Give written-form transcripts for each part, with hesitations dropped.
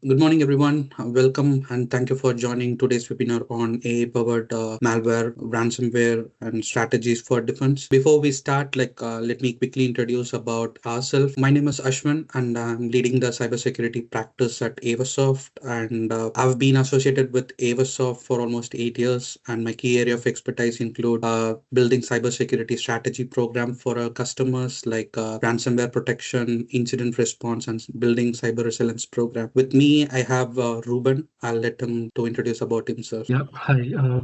Good morning, everyone. Welcome and thank you for joining today's webinar on AI-powered malware, ransomware, and strategies for defense. Before we start, let me quickly introduce about ourselves. My name is Ashwin, and I'm leading the cybersecurity practice at AVASOFT. And I've been associated with AVASOFT for almost 8 years. And my key area of expertise include building cybersecurity strategy program for our customers, like ransomware protection, incident response, and building cyber resilience program. With me, I have Ruben. I'll let him to introduce about himself. Yeah, hi.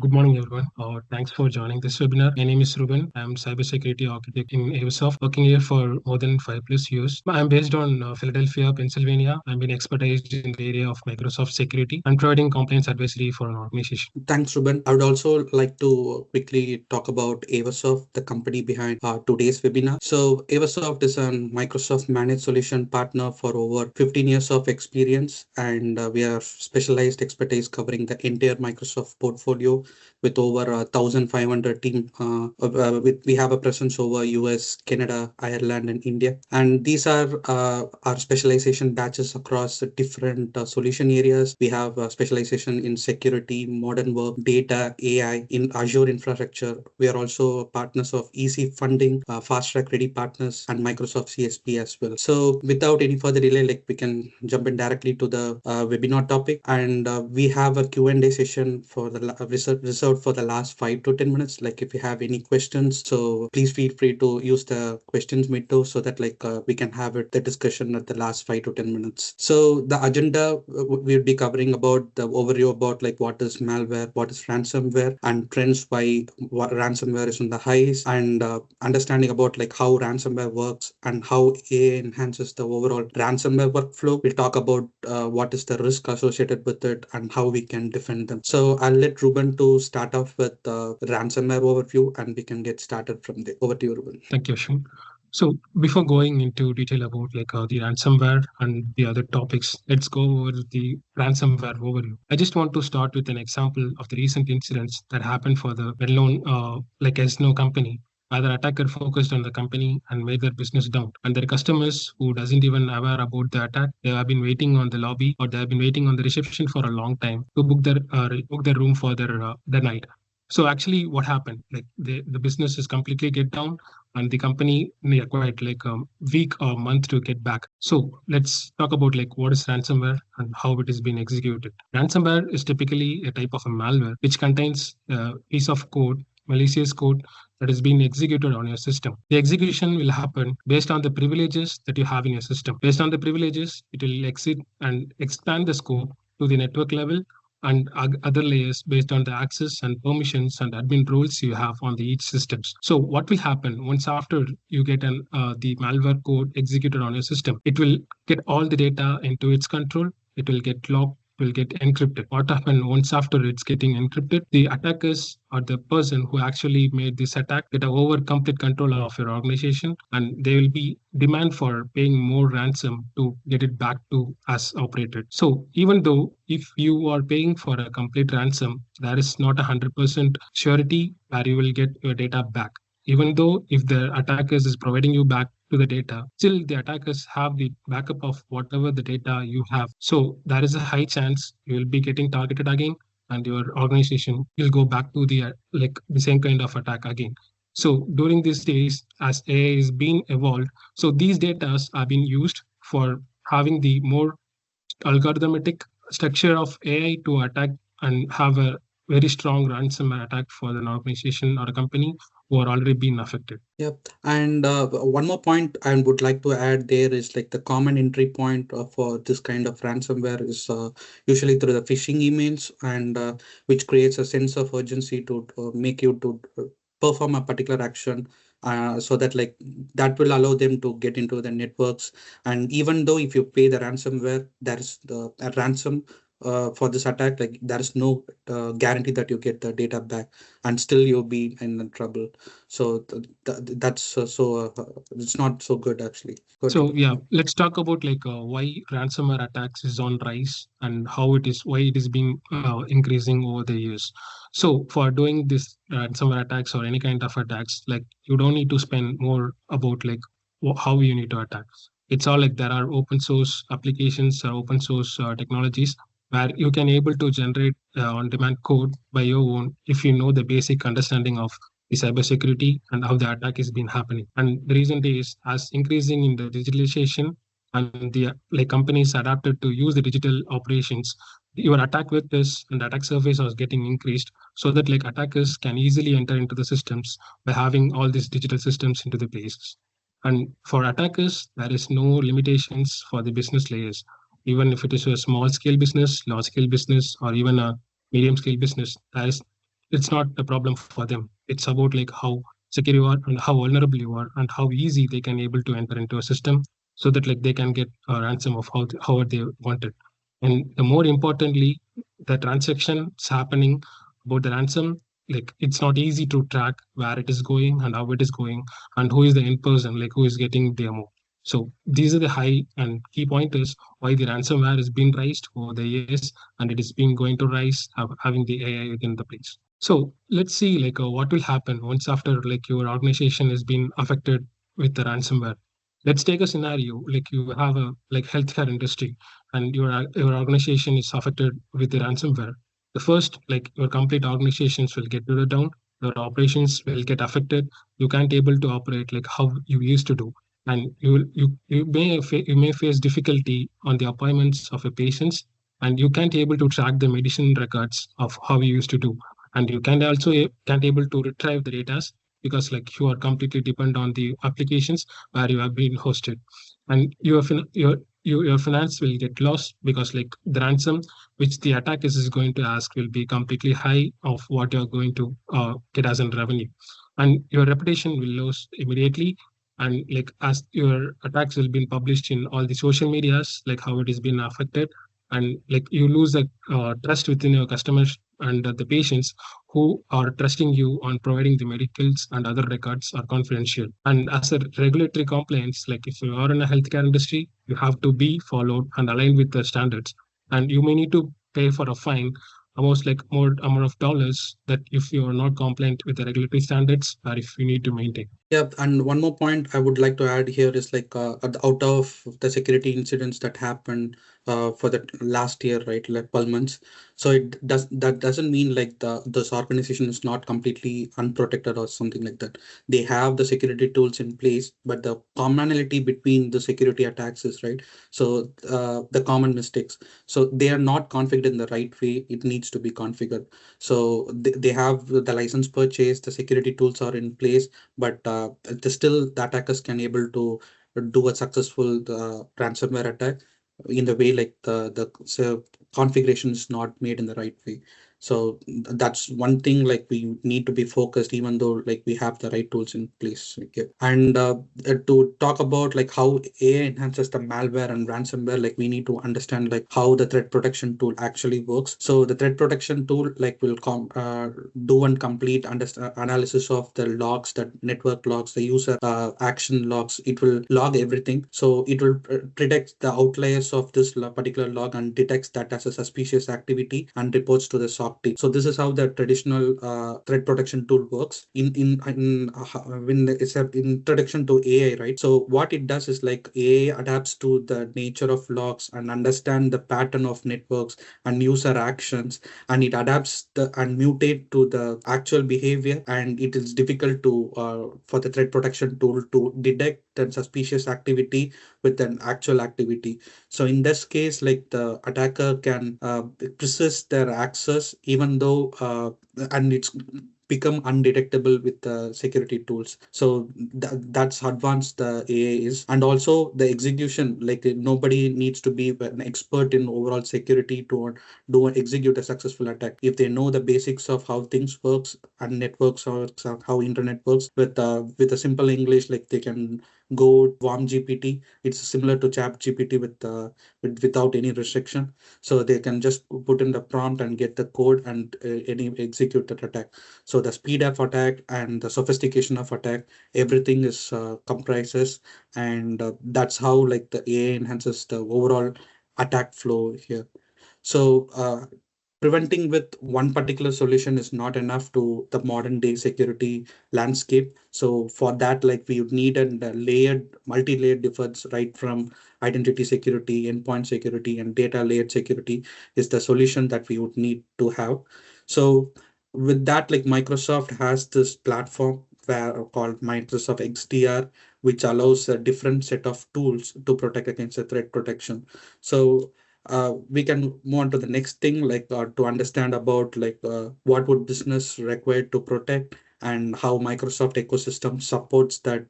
Good morning, everyone. Thanks for joining this webinar. My name is Ruben. I'm cybersecurity architect in AVASOFT, working here for more than 5+ years. I'm based on Philadelphia, Pennsylvania. I've been expertised in the area of Microsoft security and providing compliance advisory for an organization. Thanks, Ruben. I would also like to quickly talk about AVASOFT, the company behind today's webinar. So, AVASOFT is a Microsoft managed solution partner for over 15 years of experience, and we are specialized expertise covering the entire Microsoft portfolio with over 1,500 team. We have a presence over US, Canada, Ireland, and India. And these are our specialization batches across the different solution areas. We have specialization in security, modern work, data, AI, in Azure infrastructure. We are also partners of EC funding, fast track ready partners, and Microsoft CSP as well. So without any further delay, we can jump in directly to the webinar topic. And we have a Q&A session for the reserved for the last 5 to 10 minutes. Like if you have any questions, so please feel free to use the questions window so that we can have the discussion at the last 5 to 10 minutes. So the agenda we'll be covering about the overview about what is malware, what is ransomware, and trends why ransomware is on the highs, and understanding about how ransomware works and how AI enhances the overall ransomware workflow. We'll talk about what is the risk associated with it and how we can defend them. So I'll let Ruben to start off with the ransomware overview, and we can get started from there. Over to you, Ruben. Thank you, Ashwin. So before going into detail about the ransomware and the other topics, let's go over the ransomware overview. I just want to start with an example of the recent incidents that happened for the well-known Esno company, where the attacker focused on the company and made their business down. And their customers who doesn't even aware about the attack, they have been waiting on the lobby or they have been waiting on the reception for a long time to book their room for their night. So actually, what happened? The business is completely get down, and the company may quite like a week or month to get back. So let's talk about what is ransomware and how it is being executed. Ransomware is typically a type of a malware which contains a piece of code, malicious code that is being executed on your system. The execution will happen based on the privileges that you have in your system. Based on the privileges, it will exit and expand the scope to the network level and other layers based on the access and permissions and admin roles you have on the each systems. So what will happen once after you get the malware code executed on your system? It will get all the data into its control. It will get locked, will get encrypted. What happens once after it's getting encrypted? The attackers or the person who actually made this attack get over complete control of your organization, and they will be demand for paying more ransom to get it back to as operated. So even though if you are paying for a complete ransom, there is not 100% surety where you will get your data back. Even though if the attackers is providing you back to the data, still the attackers have the backup of whatever the data you have. So there is a high chance you will be getting targeted again, and your organization will go back to the same kind of attack again. So during these days, as AI is being evolved, so these data are being used for having the more algorithmic structure of AI to attack and have a very strong ransomware attack for an organization or a company who are already been affected. Yep. And one more point I would like to add there is the common entry point for this kind of ransomware is usually through the phishing emails, and which creates a sense of urgency to make you to perform a particular action. So that that will allow them to get into the networks. And even though if you pay the ransomware, there is the a ransom for this attack, there is no guarantee that you get the data back, and still you'll be in trouble. So that's it's not so good actually. Good. So yeah, let's talk about why ransomware attacks is on rise and how it is why it is being increasing over the years. So for doing this ransomware attacks or any kind of attacks, you don't need to spend more about how you need to attack. it's all like there are open source applications or open source technologies where you can able to generate on demand code by your own if you know the basic understanding of the cybersecurity and how the attack is been happening. And the reason is as increasing in the digitalization and the like companies adapted to use the digital operations, your attack vectors and attack surface was getting increased so that like attackers can easily enter into the systems by having all these digital systems into the places. And for attackers, there is no limitations for the business layers. Even if it is a small scale business, large scale business, or even a medium scale business, there is it's not a problem for them. It's about like how secure you are and how vulnerable you are and how easy they can able to enter into a system so that like they can get a ransom of how they want it. And the more importantly, the transaction is happening about the ransom, like it's not easy to track where it is going and how it is going and who is the end person, like who is getting the amount. So these are the high and key pointers why the ransomware has been raised over the years, and it is been going to rise having the AI within the place. So let's see like what will happen once after like your organization has been affected with the ransomware. Let's take a scenario like you have a like healthcare industry and your organization is affected with the ransomware. The first like your complete organizations will get to down, your operations will get affected, you can't able to operate like how you used to do, and you may face difficulty on the appointments of your patients, and you can't able to track the medicine records of how you used to do, and you can also can't able to retrieve the data because like you are completely dependent on the applications where you have been hosted, and your finance will get lost because like the ransom which the attackers is going to ask will be completely high of what you're going to get as in revenue, and your reputation will lose immediately. And like as your attacks will be published in all the social medias like how it has been affected, and like you lose the trust within your customers and the patients who are trusting you on providing the medicals and other records are confidential. And as a regulatory compliance, like if you are in a healthcare industry, you have to be followed and aligned with the standards, and you may need to pay for a fine almost like more amount of dollars that if you are not compliant with the regulatory standards or if you need to maintain. Yeah, and one more point I would like to add here is like out of the security incidents that happened for the last year, right, like 12 months. So that doesn't mean like the this organization is not completely unprotected or something like that. They have the security tools in place, but the commonality between the security attacks is right. So the common mistakes. So they are not configured in the right way. It needs to be configured. So they have the license purchase, the security tools are in place, but still the attackers can able to do a successful ransomware attack in the way like the so configuration is not made in the right way. So that's one thing like we need to be focused even though like we have the right tools in place. Okay. And to talk about like how AI enhances the malware and ransomware, like we need to understand like how the threat protection tool actually works. So the threat protection tool like will do and complete analysis of the logs, the network logs, the user action logs. It will log everything. So it will predict the outliers of this particular log and detects that as a suspicious activity and reports to the SOC team. So this is how the traditional threat protection tool works. When it's an introduction to AI, right? So what it does is like AI adapts to the nature of logs and understand the pattern of networks and user actions, and it adapts the and mutate to the actual behavior, and it is difficult to for the threat protection tool to detect the suspicious activity with an actual activity. So in this case like the attacker can persist their access even though and it's become undetectable with the security tools. So that's advanced the AI is. And also the execution, like nobody needs to be an expert in overall security to do execute a successful attack. If they know the basics of how things works and networks works, or how internet works with a simple English, like they can go warm GPT. It's similar to chat GPT without any restriction. So they can just put in the prompt and get the code and any execute that attack. So the speed of attack and the sophistication of attack, everything is comprises, and that's how like the AI enhances the overall attack flow here. So preventing with one particular solution is not enough to the modern day security landscape. So for that, like we would need a layered, multi-layered defense, right from identity security, endpoint security, and data layered security is the solution that we would need to have. So with that, like Microsoft has this platform where called Microsoft XDR, which allows a different set of tools to protect against the threat protection. So we can move on to the next thing, like to understand about what would business require to protect and how Microsoft ecosystem supports that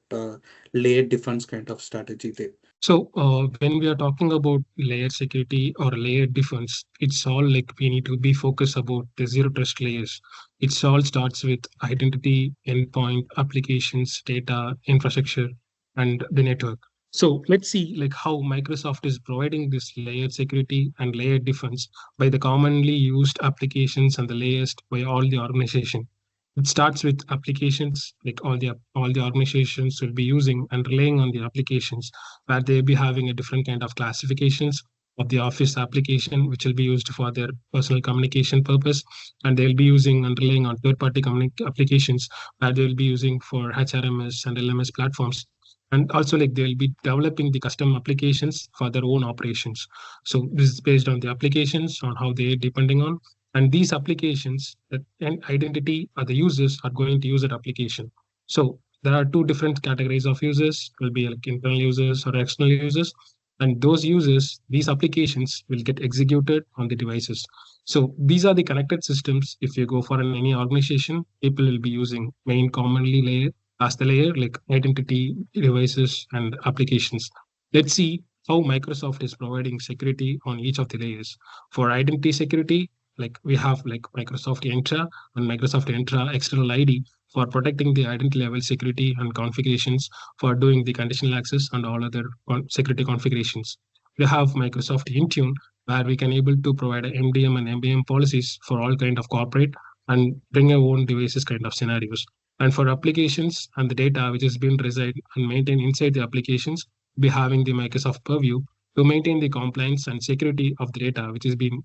layered defense kind of strategy there. So, when we are talking about layer security or layer defense, it's all like we need to be focused about the zero trust layers. It's all starts with identity, endpoint, applications, data, infrastructure, and the network. So let's see like how Microsoft is providing this layered security and layered defense by the commonly used applications and the layers by all the organization. It starts with applications, like all the organizations will be using and relying on the applications where they'll be having a different kind of classifications of the Office application, which will be used for their personal communication purpose, and they'll be using and relying on third-party applications where they'll be using for HRMS and LMS platforms. And also, like they'll be developing the custom applications for their own operations. So this is based on the applications on how they depending on, and these applications that and identity or the users are going to use that application. So there are two different categories of users, will be like internal users or external users, and those users, these applications will get executed on the devices. So these are the connected systems. If you go for any organization, people will be using main commonly layer as the layer like identity, devices, and applications. Let's see how Microsoft is providing security on each of the layers. For identity security, like we have like Microsoft Entra and Microsoft Entra external ID for protecting the identity level security and configurations for doing the conditional access and all other security configurations. We have Microsoft Intune where we can able to provide MDM and MBM policies for all kind of corporate and bring your own devices kind of scenarios. And for applications and the data which has been reside and maintained inside the applications, be having the Microsoft Purview to maintain the compliance and security of the data which is being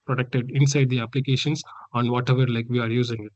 protected inside the applications on whatever like we are using it.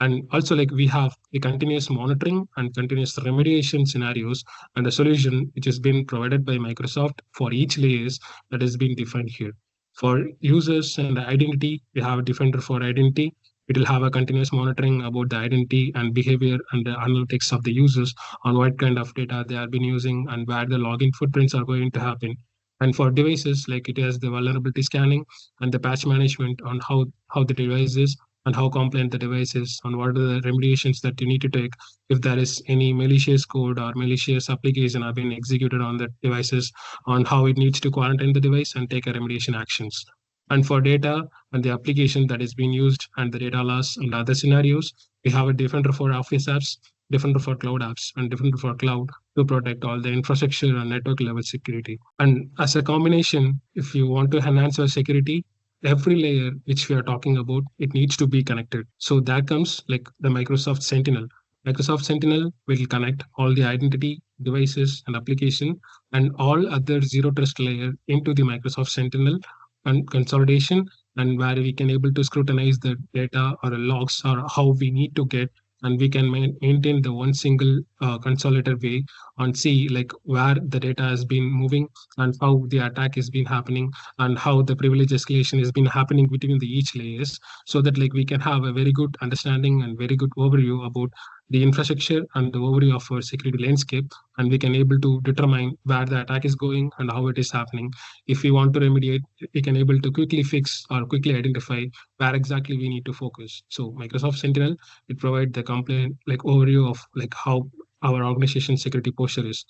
And also like we have a continuous monitoring and continuous remediation scenarios and a solution which has been provided by Microsoft for each layers that has been defined here. For users and identity, we have a Defender for identity. It will have a continuous monitoring about the identity and behavior and the analytics of the users on what kind of data they have been using and where the login footprints are going to happen. And for devices, like it has the vulnerability scanning and the patch management on how the device is and how compliant the device is, and what are the remediations that you need to take if there is any malicious code or malicious application have been executed on the devices, on how it needs to quarantine the device and take a remediation actions. And for data and the application that is being used and the data loss and other scenarios, we have a Defender for Office apps, Defender for Cloud apps, and Defender for Cloud to protect all the infrastructure and network level security. And as a combination, if you want to enhance your security, every layer which we are talking about, it needs to be connected. So that comes like the Microsoft Sentinel. Microsoft Sentinel will connect all the identity devices and application and all other zero trust layer into the Microsoft Sentinel and consolidation, and where we can able to scrutinize the data or the logs or how we need to get, and we can maintain the one single consolidated way and see like where the data has been moving and how the attack has been happening and how the privilege escalation has been happening between the each layers, so that like we can have a very good understanding and very good overview about the infrastructure and the overview of our security landscape, and we can able to determine where the attack is going and how it is happening. If we want to remediate, we can able to quickly fix or quickly identify where exactly we need to focus. So Microsoft Sentinel, it provide the complete like overview of like how our organization security posture is.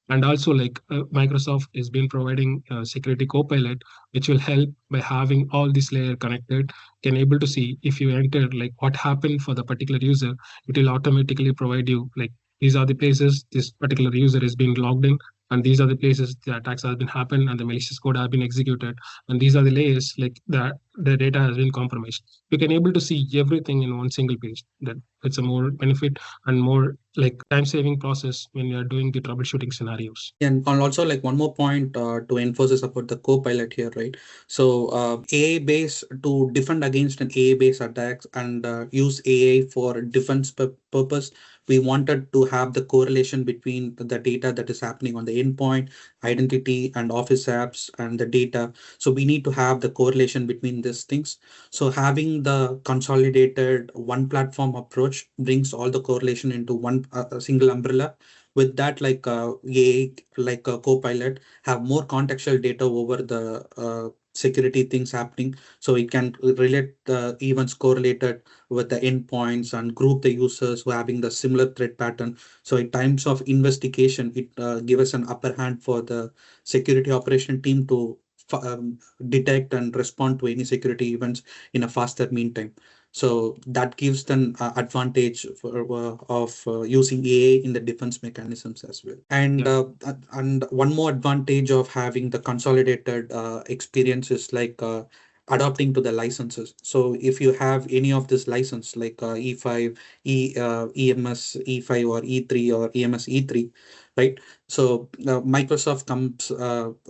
And also like Microsoft has been providing security copilot which will help by having all this layer connected, can able to see if you enter like what happened for the particular user, it will automatically provide you like these are the places this particular user is being logged in, and these are the places the attacks have been happened and the malicious code have been executed, and these are the layers like that the data has been compromised. You can able to see everything in one single page. That it's a more benefit and more like time saving process when you are doing the troubleshooting scenarios. And also like one more point to emphasize about the co-pilot here, right? So AI base to defend against an AI based attacks and use AI for defense purpose. We wanted to have the correlation between the data that is happening on the endpoint, identity, and office apps and the data. So we need to have the correlation between these things. So having the consolidated one platform approach brings all the correlation into one single umbrella. With that, like AI, like a Copilot, have more contextual data over the security things happening, so it can relate the events correlated with the endpoints and group the users who are having the similar threat pattern. So in times of investigation, it gives us an upper hand for the security operation team to detect and respond to any security events in a faster meantime. So that gives them advantage of using AI in the defense mechanisms as well. Yeah. And one more advantage of having the consolidated experience is like adopting to the licenses. So if you have any of this license like E5, EMS E5 or E3 or EMS E3, right? So Microsoft comes,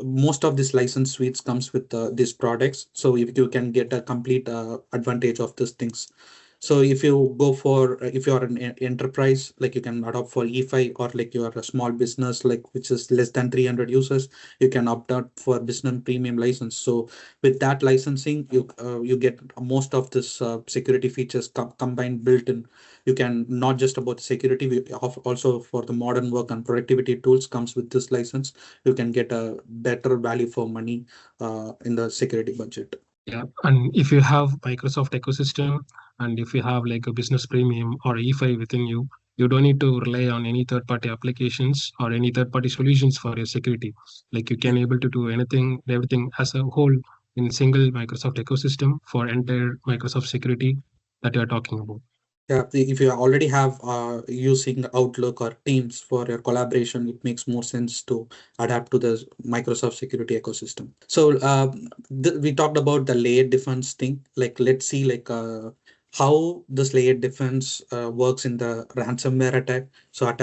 most of these license suites comes with these products. So if you can get a complete advantage of these things. So if you go for, if you are an enterprise, like you can adopt for E5, or like you are a small business, like which is less than 300 users, you can opt out for business premium license. So with that licensing, you get most of this security features combined built in. You can not just about the security, also for the modern work and productivity tools comes with this license. You can get a better value for money in the security budget. Yeah, and if you have Microsoft ecosystem and if you have like a business premium or E5 within you, you don't need to rely on any third-party applications or any third-party solutions for your security. Like you can able to do anything, everything as a whole in single Microsoft ecosystem for entire Microsoft security that you are talking about. Yeah, if you already have using Outlook or Teams for your collaboration, it makes more sense to adapt to the Microsoft security ecosystem. So we talked about the layered defense thing. Like let's see like how this layered defense works in the ransomware attack. So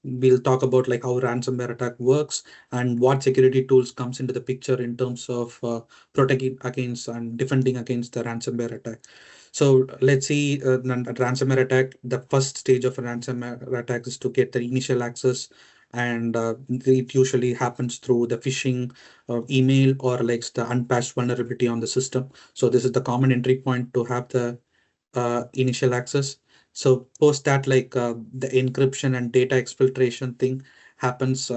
we'll talk about like how ransomware attack works and what security tools comes into the picture in terms of protecting against and defending against the ransomware attack. So let's see a ransomware attack. The first stage of a ransomware attack is to get the initial access, and it usually happens through the phishing email or like the unpatched vulnerability on the system. So this is the common entry point to have the initial access. So post that, like the encryption and data exfiltration thing happens.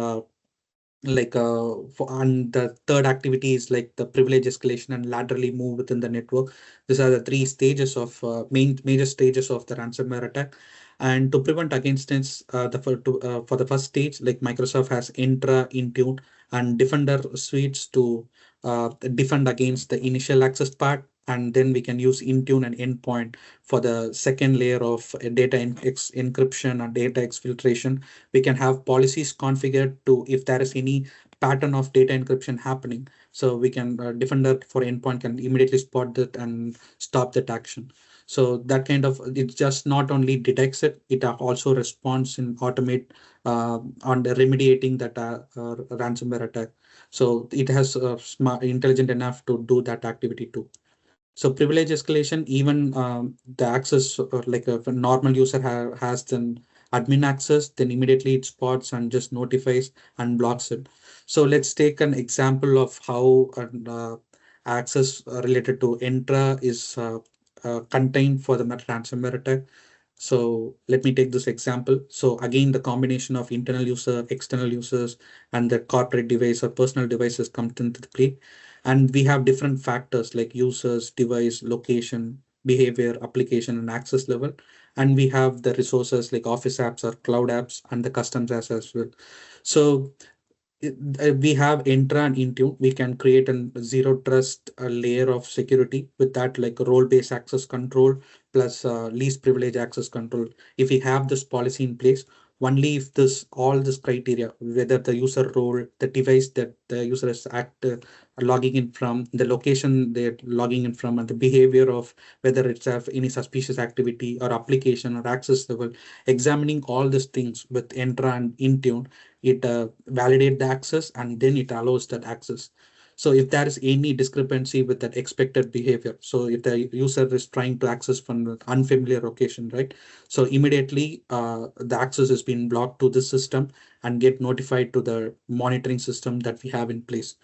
Like and the third activity is like the privilege escalation and laterally move within the network. These are the three stages of major stages of the ransomware attack. And to prevent against this, for the first stage, like Microsoft has Entra, Intune, and Defender suites to defend against the initial access part. And then we can use Intune and Endpoint for the second layer of data encryption and data exfiltration. We can have policies configured to, if there is any pattern of data encryption happening, so we can defender for endpoint can immediately spot that and stop that action. So that kind of, it just not only detects it, it also responds and automate on the remediating that ransomware attack. So it has smart intelligent enough to do that activity too. So privilege escalation, even the access, like if a normal user has then admin access, then immediately it spots and just notifies and blocks it. So let's take an example of how an access related to Entra is contained for the ransomware attack. So let me take this example. So again, the combination of internal user, external users, and the corporate device or personal devices comes into the play. And we have different factors like users, device, location, behavior, application, and access level. And we have the resources like Office apps or cloud apps and the customs as well. So we have Entra and Intune. We can create a zero trust layer of security with that, like role based access control plus least privilege access control. If we have this policy in place, only if this all this criteria, whether the user role, the device that the user is logging in from, the location they're logging in from, and the behavior of whether it's have any suspicious activity or application or access level, examining all these things with Entra and Intune, it validate the access and then it allows that access. So if there is any discrepancy with that expected behavior, so if the user is trying to access from an unfamiliar location, right? So immediately the access has been blocked to this system and get notified to the monitoring system that we have in place.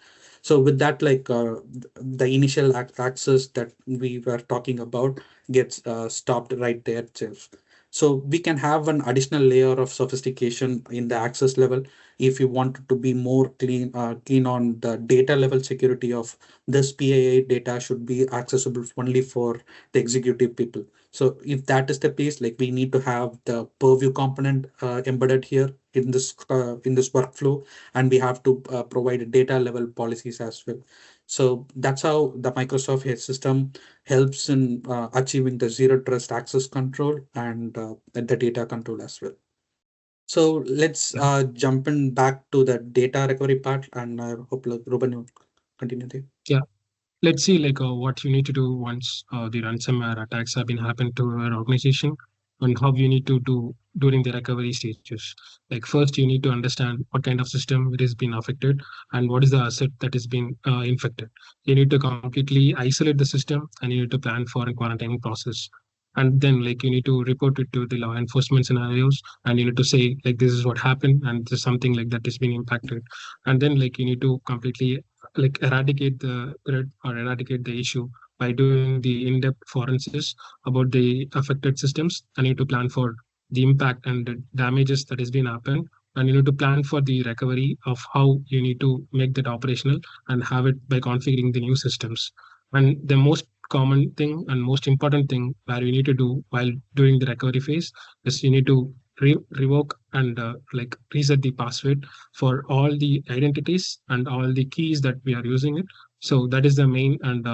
So with that, like the initial access that we were talking about gets stopped right there itself. So we can have an additional layer of sophistication in the access level if you want to be more keen on the data level security of this PII data should be accessible only for the executive people. So if that is the case, like we need to have the purview component embedded here in this workflow, and we have to provide data level policies as well. So that's how the Microsoft Edge system helps in achieving the zero trust access control and the data control as well. So let's jump in back to the data recovery part, and I hope like Ruben you continue there. Yeah. Let's see what you need to do once the ransomware attacks have been happened to your organization, and how you need to do during the recovery stages. Like first you need to understand what kind of system it has been affected, and what is the asset that is being infected. You need to completely isolate the system, and you need to plan for a quarantining process. And then you need to report it to the law enforcement scenarios, and you need to say this is what happened and this is something that is being impacted. And then you need to completely eradicate the threat or eradicate the issue by doing the in-depth forensics about the affected systems. And you need to plan for the impact and the damages that has been happened, and you need to plan for the recovery of how you need to make that operational and have it by configuring the new systems. And the most common thing and most important thing where you need to do while during the recovery phase is you need to revoke and reset the password for all the identities and all the keys that we are using it. So that is the main and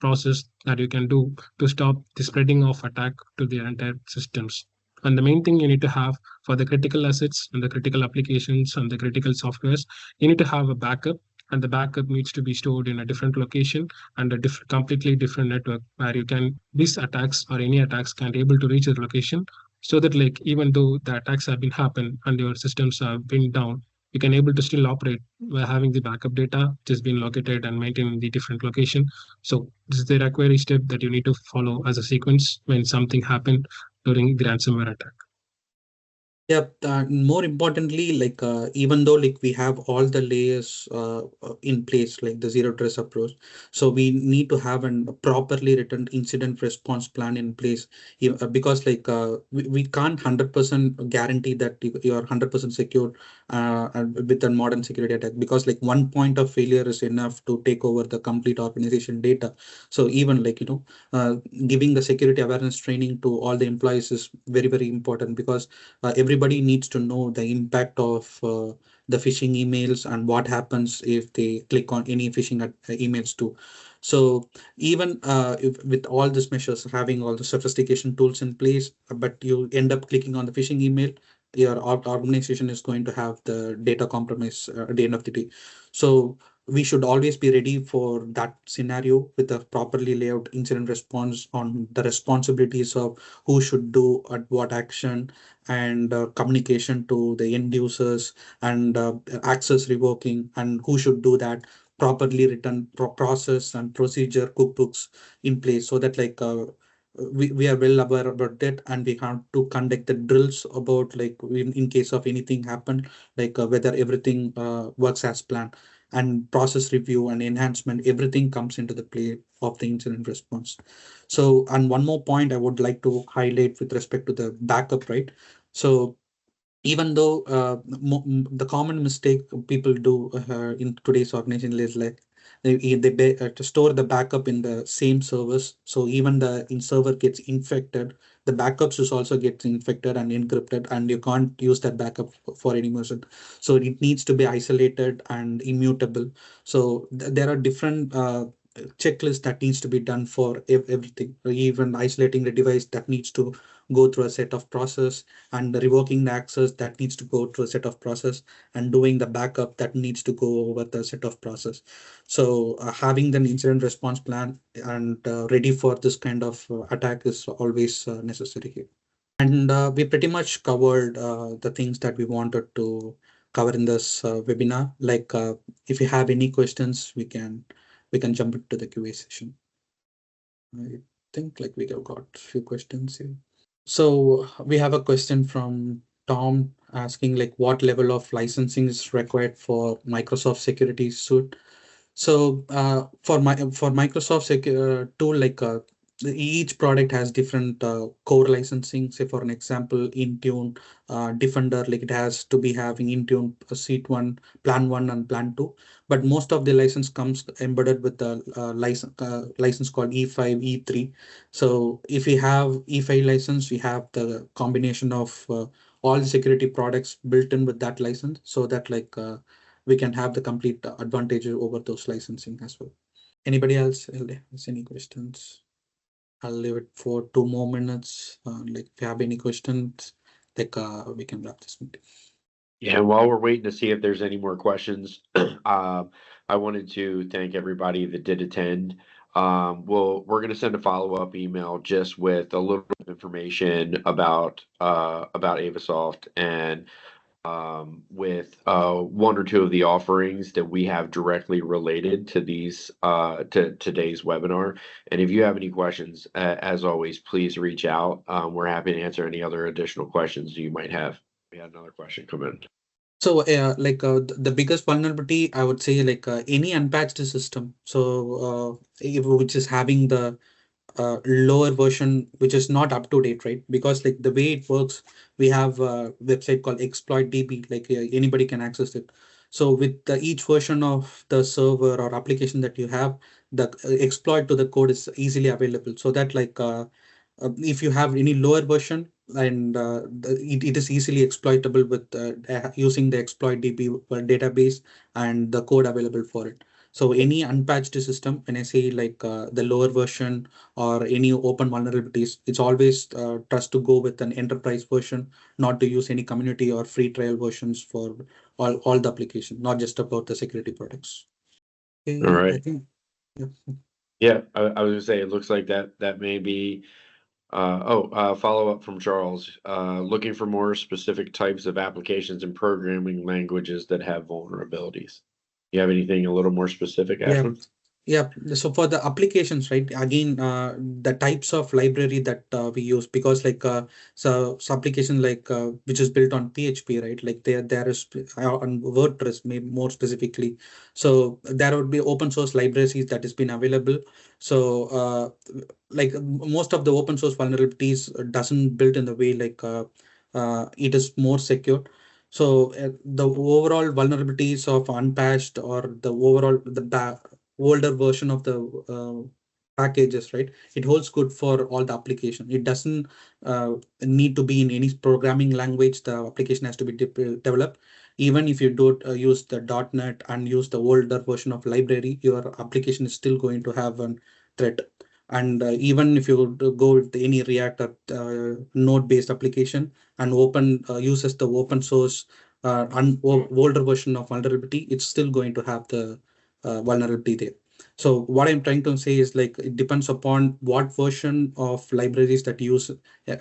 process that you can do to stop the spreading of attack to the entire systems. And the main thing you need to have for the critical assets and the critical applications and the critical softwares, you need to have a backup, and the backup needs to be stored in a different location and a completely different network where you can these attacks or any attacks can't able to reach the location. So that even though the attacks have been happened and your systems have been down, you can able to still operate by having the backup data which has been located and maintained in the different location. So this is the recovery step that you need to follow as a sequence when something happened during the ransomware attack. Yeah, more importantly, like even though like we have all the layers in place, like the zero trust approach, so we need to have a properly written incident response plan in place. Because like we can't 100% guarantee that you are 100% secure with a modern security attack, because like one point of failure is enough to take over the complete organization data. So even like giving the security awareness training to all the employees is very important, because everybody needs to know the impact of the phishing emails and what happens if they click on any phishing emails too. So even if with all these measures, having all the sophistication tools in place, but you end up clicking on the phishing email, your organization is going to have the data compromise at the end of the day. So we should always be ready for that scenario with a properly laid out incident response on the responsibilities of who should do at what action, and communication to the end users, and access revoking, and who should do that, properly written process and procedure cookbooks in place, so that like we are well aware about that, and we have to conduct the drills about like in case of anything happen, like whether everything works as planned, and process review and enhancement, everything comes into the play of the incident response. So, and one more point I would like to highlight with respect to the backup, right? So even though the common mistake people do in today's organization is like to store the backup in the same servers. So even the in server gets infected, the backups is also gets infected and encrypted, and you can't use that backup for any reason. So it needs to be isolated and immutable. So there are different checklist that needs to be done for everything. Even isolating the device, that needs to go through a set of process, and revoking the access, that needs to go through a set of process, and doing the backup, that needs to go over the set of process. So having an incident response plan and ready for this kind of attack is always necessary here. And we pretty much covered the things that we wanted to cover in this webinar. Like, if you have any questions, we can jump into the QA session. I think like we have got a few questions here. So we have a question from Tom asking like what level of licensing is required for Microsoft Security Suite. So for Microsoft tool, like each product has different core licensing. Say for an example, Intune, Defender, like it has to be having Intune Seat one, Plan one, and Plan two. But most of the license comes embedded with the license called E5, E3. So if we have E5 license, we have the combination of all the security products built in with that license, so that like we can have the complete advantage over those licensing as well. Anybody else has any questions? I'll leave it for 2 more minutes. Like if you have any questions, like we can wrap this meeting. Yeah, and while we're waiting to see if there's any more questions, I wanted to thank everybody that did attend. We're going to send a follow-up email just with a little bit of information about AVASOFT and with one or two of the offerings that we have directly related to these to today's webinar. And if you have any questions, as always, please reach out. We're happy to answer any other additional questions you might have. We had another question come in. So, like the biggest vulnerability, I would say, like any unpatched system. So, which is having the lower version, which is not up to date, right? Because like the way it works, we have a website called exploit DB, like anybody can access it. So with each version of the server or application that you have, the exploit to the code is easily available. So that like if you have any lower version, and it is easily exploitable with using the exploit DB database and the code available for it. So any unpatched system, when I say like the lower version or any open vulnerabilities, it's always trust to go with an enterprise version, not to use any community or free trial versions for all the application, not just about the security products. Okay, All yeah, I right. think. Yeah. Yeah, I was gonna say it looks like that may be. Follow up from Charles. Looking for more specific types of applications and programming languages that have vulnerabilities. You have anything a little more specific, Yeah, Ashwin? yeah. So for the applications, right? Again, the types of library that we use, because like so application like which is built on PHP, right? Like there is on WordPress, maybe more specifically. So there would be open source libraries that has been available. So like most of the open source vulnerabilities doesn't build in the way like it is more secure. So the overall vulnerabilities of unpatched or the overall older version of the packages, right? It holds good for all the application. It doesn't need to be in any programming language. The application has to be developed. Even if you don't use the .NET and use the older version of library, your application is still going to have a threat. And even if you go with any React or node-based application and uses the open source older version of vulnerability, it's still going to have the vulnerability there. So what I'm trying to say is like it depends upon what version of libraries that you use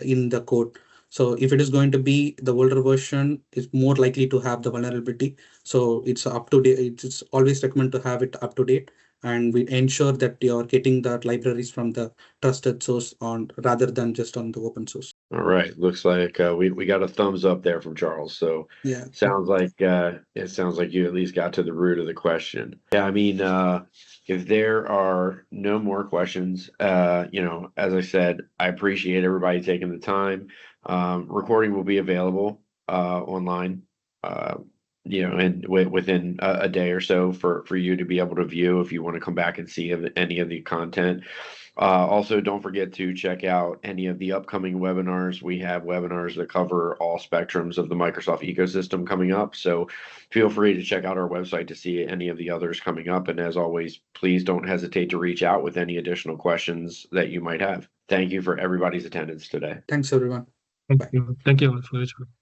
in the code. So if it is going to be the older version, is more likely to have the vulnerability. So it's up to date. It's always recommend to have it up to date, and we ensure that you're getting the libraries from the trusted source on rather than just on the open source. All right. Looks like we got a thumbs up there from Charles. So Yeah. sounds like it sounds like you at least got to the root of the question. Yeah, I mean, if there are no more questions, as I said, I appreciate everybody taking the time. Recording will be available online, and within a day or so for you to be able to view if you want to come back and see any of the content. Also, don't forget to check out any of the upcoming webinars. We have webinars that cover all spectrums of the Microsoft ecosystem coming up. So feel free to check out our website to see any of the others coming up. And as always, please don't hesitate to reach out with any additional questions that you might have. Thank you for everybody's attendance today. Thanks, everyone. Thank Bye. you. Thank you all for your